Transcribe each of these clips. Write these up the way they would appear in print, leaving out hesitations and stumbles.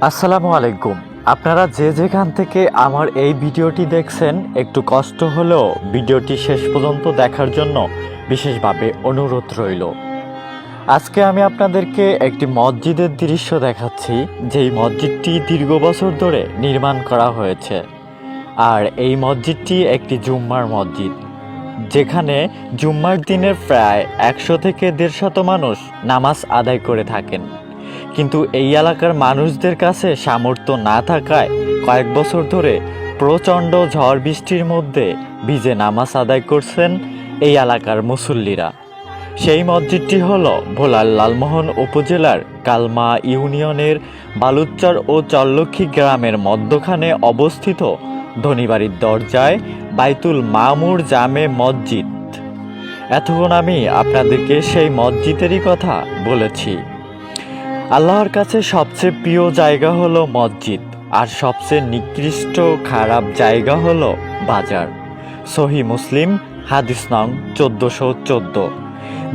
আসসালামু আলাইকুম। আপনারা যে যেখান থেকে আমার এই ভিডিওটি দেখছেন, একটু কষ্ট হলেও ভিডিওটি শেষ পর্যন্ত দেখার জন্য বিশেষভাবে অনুরোধ রইল। আজকে আমি আপনাদেরকে একটি মসজিদের দৃশ্য দেখাচ্ছি, যেই মসজিদটি দীর্ঘ বছর ধরে নির্মাণ করা হয়েছে। আর এই মসজিদটি একটি জুম্মার মসজিদ, যেখানে জুম্মার দিনের প্রায় 100 থেকে 150 মানুষ নামাজ আদায় করে থাকেন। কিন্তু এই এলাকার মানুষদের কাছে সামর্থ্য না থাকায় কয়েক বছর ধরে প্রচণ্ড ঝড় বৃষ্টির মধ্যে ভিজে নামাজ আদায় করছেন এই এলাকার মুসল্লিরা। সেই মসজিদটি হল ভোলার লালমোহন উপজেলার কালমা ইউনিয়নের বালুচর ও চল্লক্ষী গ্রামের মধ্যখানে অবস্থিত ধনীবাড়ির দরজায় বাইতুল মামুর জামে মসজিদ। এতক্ষণ আমি আপনাদেরকে সেই মসজিদেরই কথা বলেছি। আল্লাহর কাছে সবচেয়ে প্রিয় জায়গা হলো মসজিদ, আর সবচেয়ে নিকৃষ্ট খারাপ জায়গা হলো বাজার। সহি মুসলিম হাদিস নং 1414।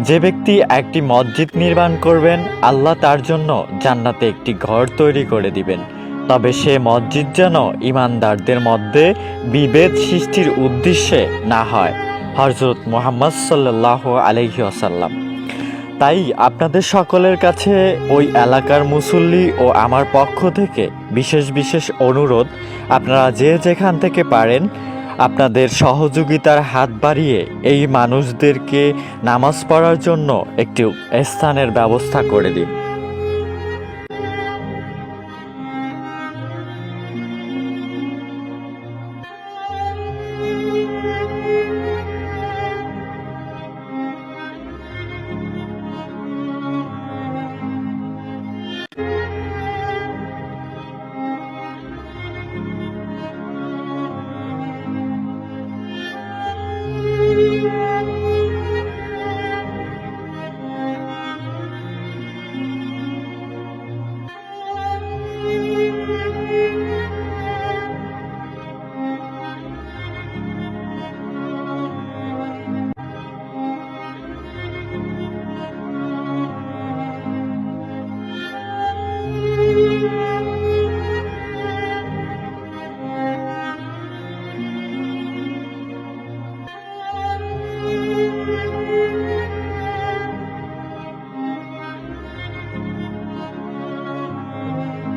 যে ব্যক্তি একটি মসজিদ নির্মাণ করবেন, আল্লাহ তার জন্য জান্নাতে একটি ঘর তৈরি করে দিবেন। তবে সে মসজিদ যেন ইমানদারদের মধ্যে বিভেদ সৃষ্টির উদ্দেশ্যে না হয়। হযরত মুহাম্মদ সাল্লাল্লাহু আলাইহি ওয়াসাল্লাম। তাই আপনাদের সকলের কাছে ওই এলাকার মুসল্লি ও আমার পক্ষ থেকে বিশেষ অনুরোধ, আপনারা যে যেখান থেকে পারেন আপনাদের সহযোগিতার হাত বাড়িয়ে এই মানুষদেরকে নামাজ পড়ার জন্য একটি স্থানের ব্যবস্থা করে দিন।